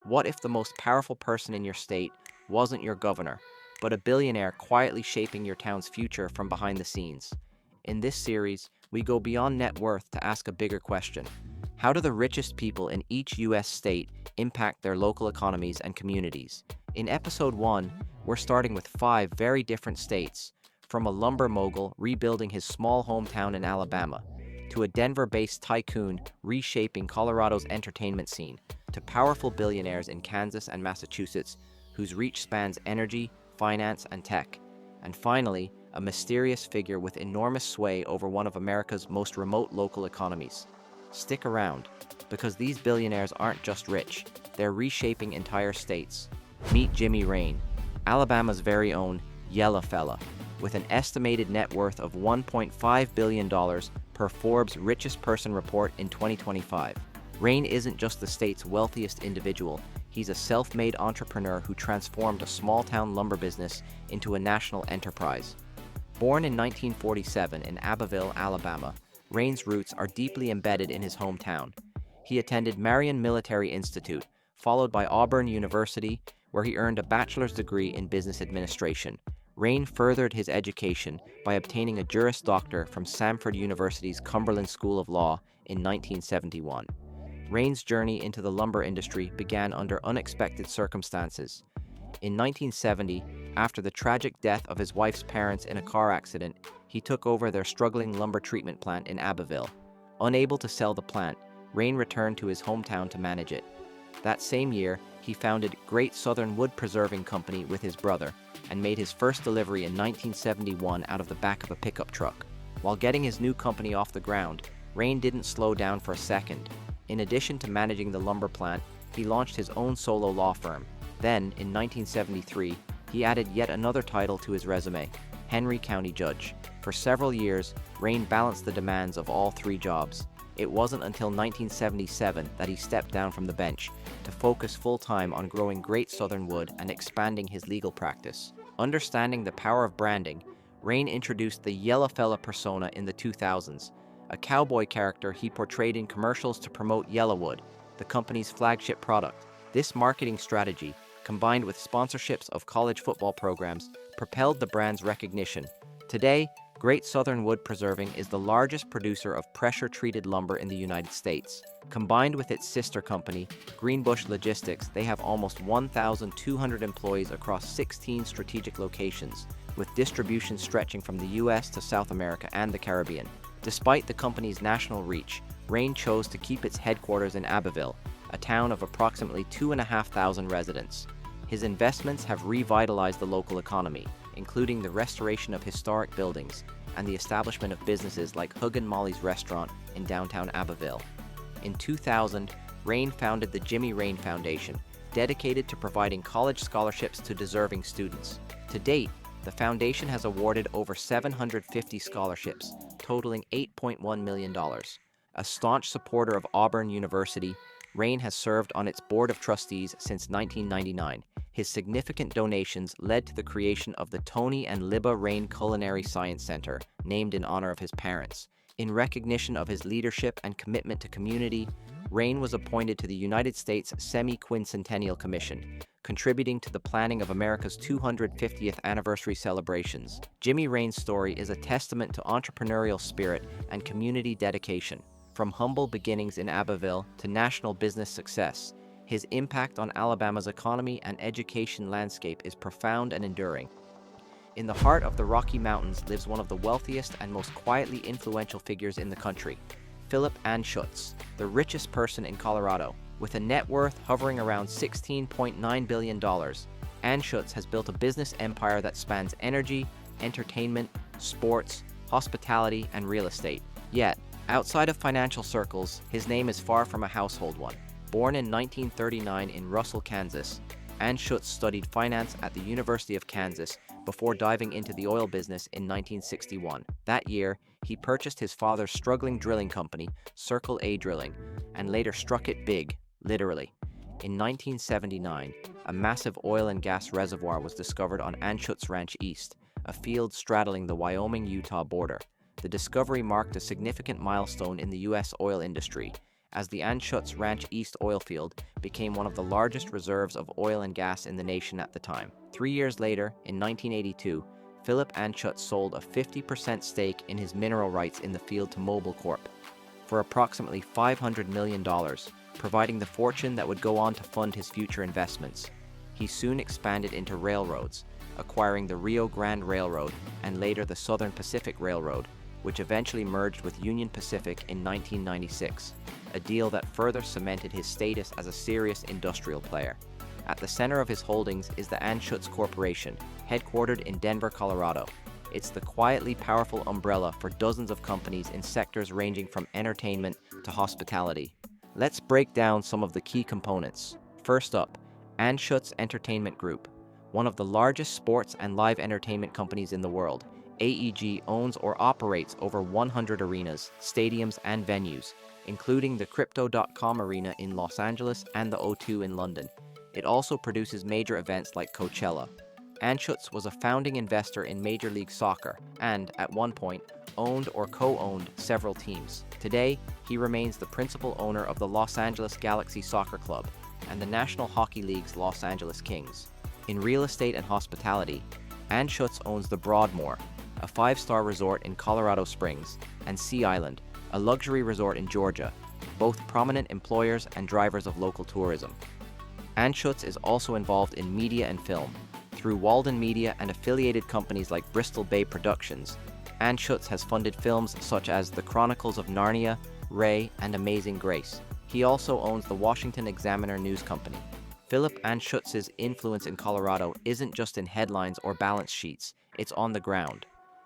What if the most powerful person in your state wasn't your governor, but a billionaire quietly shaping your town's future from behind the scenes? In this series, we go beyond net worth to ask a bigger question. How do the richest people in each U.S. state impact their local economies and communities? In episode 1, we're starting with 5 very different states, from a lumber mogul rebuilding his small hometown in Alabama, to a Denver-based tycoon reshaping Colorado's entertainment scene, to powerful billionaires in Kansas and Massachusetts whose reach spans energy, finance, and tech, and finally, a mysterious figure with enormous sway over one of America's most remote local economies. Stick around, because these billionaires aren't just rich, they're reshaping entire states. Meet Jimmy Rain, Alabama's very own Yella Fella, with an estimated net worth of $1.5 billion per Forbes' Richest Person report in 2025. Rain isn't just the state's wealthiest individual, he's a self-made entrepreneur who transformed a small-town lumber business into a national enterprise. Born in 1947 in Abbeville, Alabama, Rain's roots are deeply embedded in his hometown. He attended Marion Military Institute, followed by Auburn University, where he earned a bachelor's degree in business administration. Rain furthered his education by obtaining a Juris Doctor from Samford University's Cumberland School of Law in 1971. Rain's journey into the lumber industry began under unexpected circumstances. In 1970, after the tragic death of his wife's parents in a car accident, he took over their struggling lumber treatment plant in Abbeville. Unable to sell the plant, Rain returned to his hometown to manage it. That same year, he founded Great Southern Wood Preserving Company with his brother and made his first delivery in 1971 out of the back of a pickup truck. While getting his new company off the ground, Rain didn't slow down for a second. In addition to managing the lumber plant, he launched his own solo law firm. Then, in 1973, he added yet another title to his resume, Henry County Judge. For several years, Rain balanced the demands of all 3 jobs. It wasn't until 1977 that he stepped down from the bench to focus full-time on growing Great Southern Wood and expanding his legal practice. Understanding the power of branding, Rain introduced the Yella Fella persona in the 2000s, a cowboy character he portrayed in commercials to promote Yellawood, the company's flagship product. This marketing strategy, combined with sponsorships of college football programs, propelled the brand's recognition. Today, Great Southern Wood Preserving is the largest producer of pressure-treated lumber in the United States. Combined with its sister company, Greenbush Logistics, they have almost 1,200 employees across 16 strategic locations, with distribution stretching from the U.S. to South America and the Caribbean. Despite the company's national reach, Rain chose to keep its headquarters in Abbeville, a town of approximately 2,500 residents. His investments have revitalized the local economy, including the restoration of historic buildings and the establishment of businesses like Hug and Molly's restaurant in downtown Abbeville. In 2000, Rain founded the Jimmy Rain Foundation, dedicated to providing college scholarships to deserving students. To date, the foundation has awarded over 750 scholarships, totaling $8.1 million. A staunch supporter of Auburn University, Rain has served on its board of trustees since 1999. His significant donations led to the creation of the Tony and Libba Rain Culinary Science Center, named in honor of his parents. In recognition of his leadership and commitment to community, Rain was appointed to the United States Semi-Quincentennial Commission, contributing to the planning of America's 250th anniversary celebrations. Jimmy Rain's story is a testament to entrepreneurial spirit and community dedication. From humble beginnings in Abbeville to national business success, his impact on Alabama's economy and education landscape is profound and enduring. In the heart of the Rocky Mountains lives one of the wealthiest and most quietly influential figures in the country, Philip Anschutz, the richest person in Colorado. With a net worth hovering around $16.9 billion, Anschutz has built a business empire that spans energy, entertainment, sports, hospitality, and real estate. Yet, outside of financial circles, his name is far from a household one. Born in 1939 in Russell, Kansas, Anschutz studied finance at the University of Kansas before diving into the oil business in 1961. That year, he purchased his father's struggling drilling company, Circle A Drilling, and later struck it big, literally. In 1979, a massive oil and gas reservoir was discovered on Anschutz Ranch East, a field straddling the Wyoming-Utah border. The discovery marked a significant milestone in the U.S. oil industry, as the Anschutz Ranch East oil field became one of the largest reserves of oil and gas in the nation at the time. 3 years later, in 1982, Philip Anschutz sold a 50% stake in his mineral rights in the field to Mobil Corp for approximately $500 million, providing the fortune that would go on to fund his future investments. He soon expanded into railroads, acquiring the Rio Grande Railroad and later the Southern Pacific Railroad, which eventually merged with Union Pacific in 1996, a deal that further cemented his status as a serious industrial player. At the center of his holdings is the Anschutz Corporation, headquartered in Denver, Colorado. It's the quietly powerful umbrella for dozens of companies in sectors ranging from entertainment to hospitality. Let's break down some of the key components. First up, Anschutz Entertainment Group, one of the largest sports and live entertainment companies in the world. AEG owns or operates over 100 arenas, stadiums, and venues, including the Crypto.com Arena in Los Angeles and the O2 in London. It also produces major events like Coachella. Anschutz was a founding investor in Major League Soccer and, at one point, owned or co-owned several teams. Today, he remains the principal owner of the Los Angeles Galaxy Soccer Club and the National Hockey League's Los Angeles Kings. In real estate and hospitality, Anschutz owns the Broadmoor, a 5-star resort in Colorado Springs, and Sea Island, a luxury resort in Georgia, both prominent employers and drivers of local tourism. Anschutz is also involved in media and film. Through Walden Media and affiliated companies like Bristol Bay Productions, Anschutz has funded films such as The Chronicles of Narnia, Ray, and Amazing Grace. He also owns the Washington Examiner News Company. Philip Anschutz's influence in Colorado isn't just in headlines or balance sheets, it's on the ground.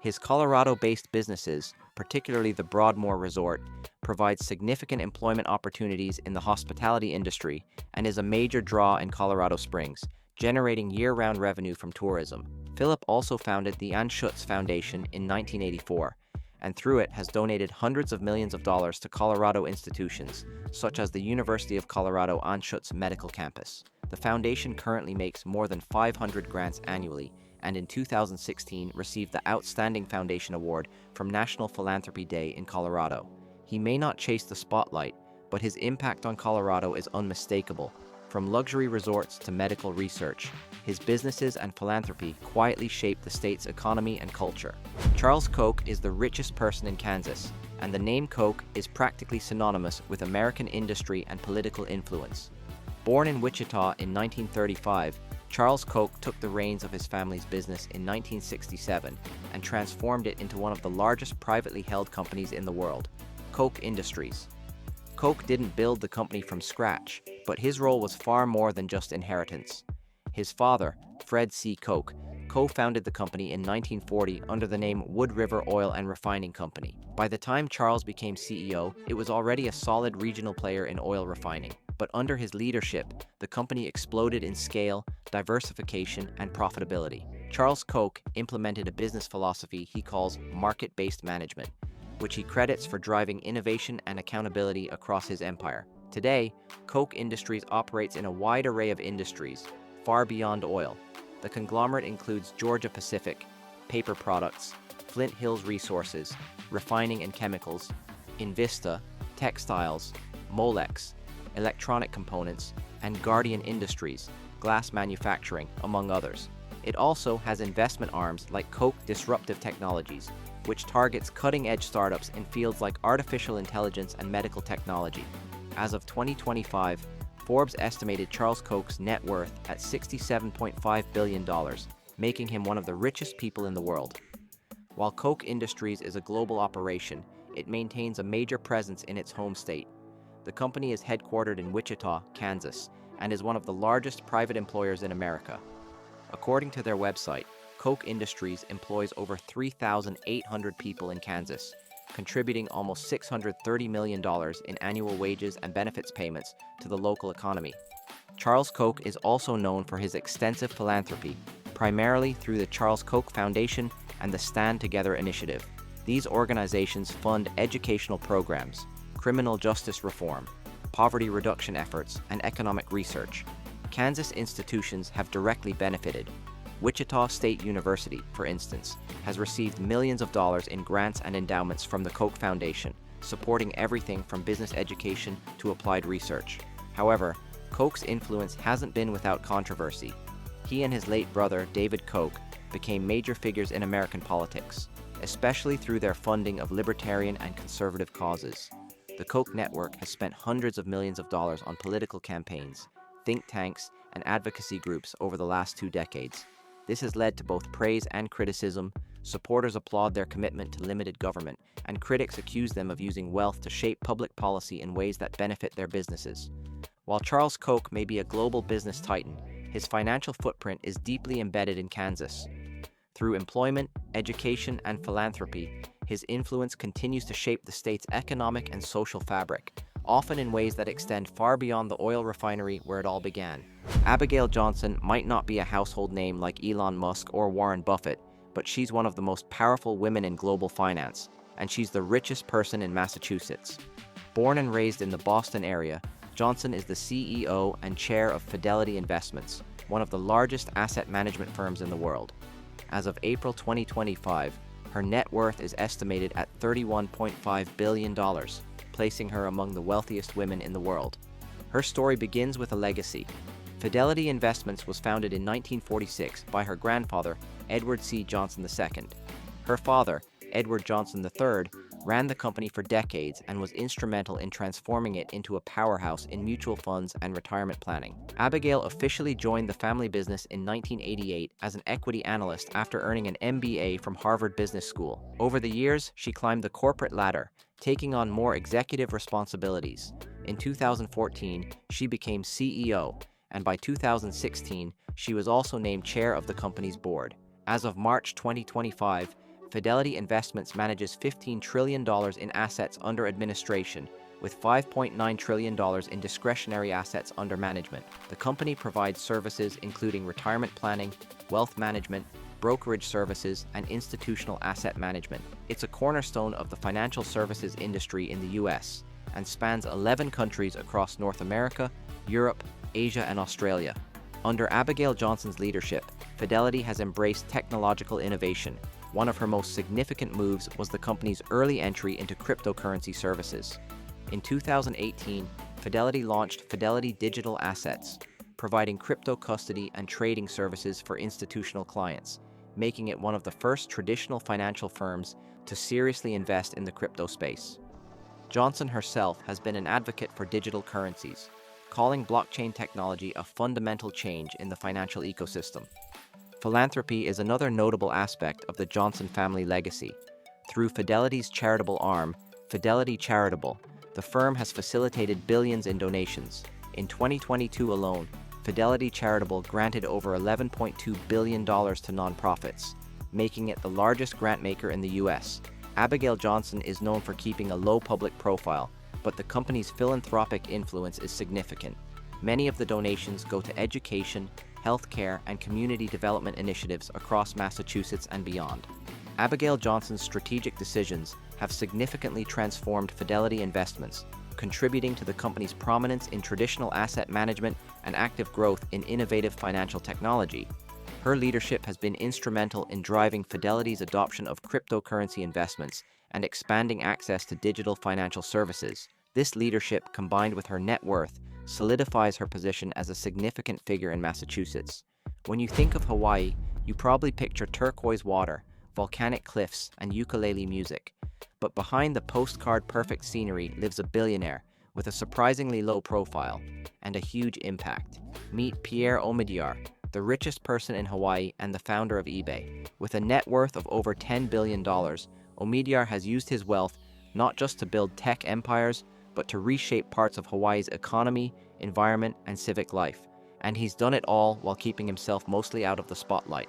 His Colorado-based businesses, particularly the Broadmoor Resort, provide significant employment opportunities in the hospitality industry and is a major draw in Colorado Springs, generating year-round revenue from tourism. Philip also founded the Anschutz Foundation in 1984, and through it has donated hundreds of millions of dollars to Colorado institutions, such as the University of Colorado Anschutz Medical Campus. The foundation currently makes more than 500 grants annually, and in 2016 received the Outstanding Foundation Award from National Philanthropy Day in Colorado. He may not chase the spotlight, but his impact on Colorado is unmistakable. From luxury resorts to medical research, his businesses and philanthropy quietly shape the state's economy and culture. Charles Koch is the richest person in Kansas, and the name Koch is practically synonymous with American industry and political influence. Born in Wichita in 1935, Charles Koch took the reins of his family's business in 1967 and transformed it into one of the largest privately held companies in the world, Koch Industries. Koch didn't build the company from scratch, but his role was far more than just inheritance. His father, Fred C. Koch, co-founded the company in 1940 under the name Wood River Oil and Refining Company. By the time Charles became CEO, it was already a solid regional player in oil refining. But under his leadership, the company exploded in scale, diversification, and profitability. Charles Koch implemented a business philosophy he calls market-based management, which he credits for driving innovation and accountability across his empire. Today, Koch Industries operates in a wide array of industries, far beyond oil. The conglomerate includes Georgia Pacific, paper products, Flint Hills Resources, refining and chemicals, Invista, textiles, Molex, electronic components, and Guardian Industries, glass manufacturing, among others. It also has investment arms like Koch Disruptive Technologies, which targets cutting-edge startups in fields like artificial intelligence and medical technology. As of 2025, Forbes estimated Charles Koch's net worth at $67.5 billion, making him one of the richest people in the world. While Koch Industries is a global operation, it maintains a major presence in its home state. The company is headquartered in Wichita, Kansas, and is one of the largest private employers in America. According to their website, Koch Industries employs over 3,800 people in Kansas, contributing almost $630 million in annual wages and benefits payments to the local economy. Charles Koch is also known for his extensive philanthropy, primarily through the Charles Koch Foundation and the Stand Together initiative. These organizations fund educational programs, criminal justice reform, poverty reduction efforts, and economic research. Kansas institutions have directly benefited. Wichita State University, for instance, has received millions of dollars in grants and endowments from the Koch Foundation, supporting everything from business education to applied research. However, Koch's influence hasn't been without controversy. He and his late brother, David Koch, became major figures in American politics, especially through their funding of libertarian and conservative causes. The Koch network has spent hundreds of millions of dollars on political campaigns, think tanks, and advocacy groups over the last 2 decades. This has led to both praise and criticism. Supporters applaud their commitment to limited government, and critics accuse them of using wealth to shape public policy in ways that benefit their businesses. While Charles Koch may be a global business titan, his financial footprint is deeply embedded in Kansas. Through employment, education, and philanthropy, his influence continues to shape the state's economic and social fabric, often in ways that extend far beyond the oil refinery where it all began. Abigail Johnson might not be a household name like Elon Musk or Warren Buffett, but she's one of the most powerful women in global finance, and she's the richest person in Massachusetts. Born and raised in the Boston area, Johnson is the CEO and chair of Fidelity Investments, one of the largest asset management firms in the world. As of April 2025, her net worth is estimated at $31.5 billion, placing her among the wealthiest women in the world. Her story begins with a legacy. Fidelity Investments was founded in 1946 by her grandfather, Edward C. Johnson II. Her father, Edward Johnson III, ran the company for decades and was instrumental in transforming it into a powerhouse in mutual funds and retirement planning. Abigail officially joined the family business in 1988 as an equity analyst after earning an MBA from Harvard Business School. Over the years, she climbed the corporate ladder, taking on more executive responsibilities. In 2014, she became CEO, and by 2016, she was also named chair of the company's board. As of March 2025, Fidelity Investments manages $15 trillion in assets under administration, with $5.9 trillion in discretionary assets under management. The company provides services including retirement planning, wealth management, brokerage services, and institutional asset management. It's a cornerstone of the financial services industry in the U.S. and spans 11 countries across North America, Europe, Asia, and Australia. Under Abigail Johnson's leadership, Fidelity has embraced technological innovation. One of her most significant moves was the company's early entry into cryptocurrency services. In 2018, Fidelity launched Fidelity Digital Assets, providing crypto custody and trading services for institutional clients, making it one of the first traditional financial firms to seriously invest in the crypto space. Johnson herself has been an advocate for digital currencies, calling blockchain technology a fundamental change in the financial ecosystem. Philanthropy is another notable aspect of the Johnson family legacy. Through Fidelity's charitable arm, Fidelity Charitable, the firm has facilitated billions in donations. In 2022 alone, Fidelity Charitable granted over $11.2 billion to nonprofits, making it the largest grantmaker in the U.S. Abigail Johnson is known for keeping a low public profile, but the company's philanthropic influence is significant. Many of the donations go to education, healthcare, and community development initiatives across Massachusetts and beyond. Abigail Johnson's strategic decisions have significantly transformed Fidelity Investments, contributing to the company's prominence in traditional asset management and active growth in innovative financial technology. Her leadership has been instrumental in driving Fidelity's adoption of cryptocurrency investments and expanding access to digital financial services. This leadership, combined with her net worth, solidifies her position as a significant figure in Massachusetts. When you think of Hawaii, you probably picture turquoise water, volcanic cliffs, and ukulele music. But behind the postcard-perfect scenery lives a billionaire with a surprisingly low profile and a huge impact. Meet Pierre Omidyar, the richest person in Hawaii and the founder of eBay. With a net worth of over $10 billion, Omidyar has used his wealth not just to build tech empires, but to reshape parts of Hawaii's economy, environment, and civic life. And he's done it all while keeping himself mostly out of the spotlight.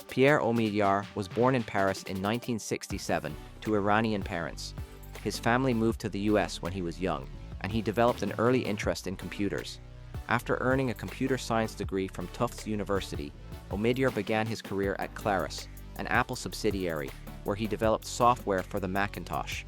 Pierre Omidyar was born in Paris in 1967 to Iranian parents. His family moved to the US when he was young, and he developed an early interest in computers. After earning a computer science degree from Tufts University, Omidyar began his career at Claris, an Apple subsidiary, where he developed software for the Macintosh.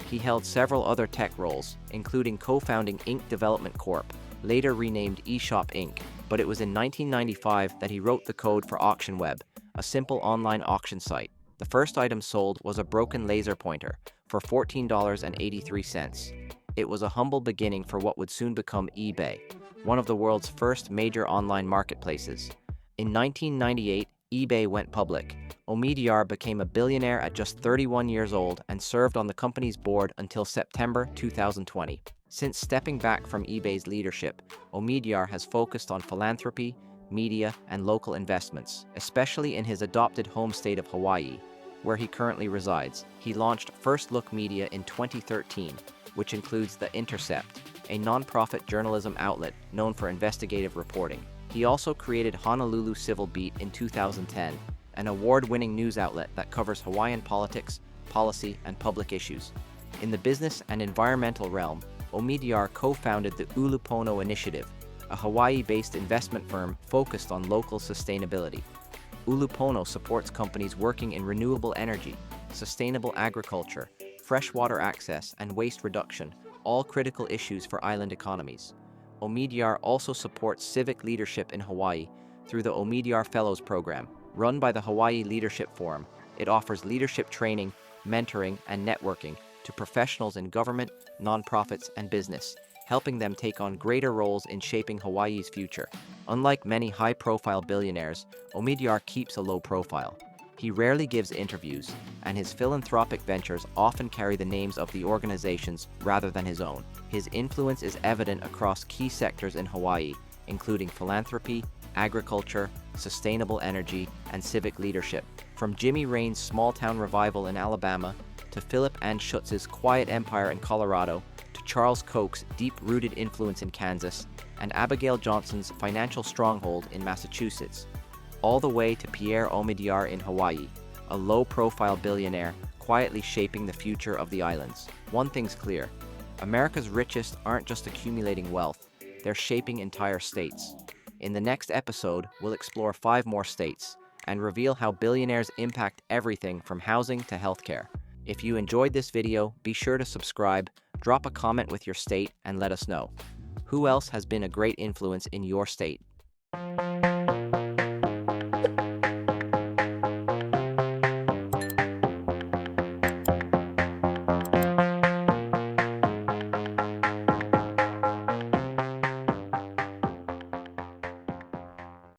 He held several other tech roles, including co-founding Inc. Development Corp., later renamed eShop Inc., but it was in 1995 that he wrote the code for AuctionWeb, a simple online auction site. The first item sold was a broken laser pointer, for $14.83. It was a humble beginning for what would soon become eBay, one of the world's first major online marketplaces. In 1998, eBay went public. Omidyar became a billionaire at just 31 years old and served on the company's board until September 2020. Since stepping back from eBay's leadership, Omidyar has focused on philanthropy, media, and local investments, especially in his adopted home state of Hawaii, where he currently resides. He launched First Look Media in 2013, which includes The Intercept, a non-profit journalism outlet known for investigative reporting. He also created Honolulu Civil Beat in 2010, an award-winning news outlet that covers Hawaiian politics, policy, and public issues. In the business and environmental realm, Omidyar co-founded the Ulupono Initiative, a Hawaii-based investment firm focused on local sustainability. Ulupono supports companies working in renewable energy, sustainable agriculture, freshwater access, and waste reduction, all critical issues for island economies. Omidyar also supports civic leadership in Hawaii through the Omidyar Fellows program. Run by the Hawaii Leadership Forum, it offers leadership training, mentoring, and networking to professionals in government, nonprofits, and business, helping them take on greater roles in shaping Hawaii's future. Unlike many high-profile billionaires, Omidyar keeps a low profile. He rarely gives interviews, and his philanthropic ventures often carry the names of the organizations rather than his own. His influence is evident across key sectors in Hawaii, including philanthropy, agriculture, sustainable energy, and civic leadership. From Jimmy Rain's small-town revival in Alabama, to Philip Anschutz's quiet empire in Colorado, to Charles Koch's deep-rooted influence in Kansas, and Abigail Johnson's financial stronghold in Massachusetts, all the way to Pierre Omidyar in Hawaii, a low-profile billionaire quietly shaping the future of the islands. One thing's clear: America's richest aren't just accumulating wealth, they're shaping entire states. In the next episode, we'll explore 5 more states and reveal how billionaires impact everything from housing to healthcare. If you enjoyed this video, be sure to subscribe, drop a comment with your state, and let us know. Who else has been a great influence in your state?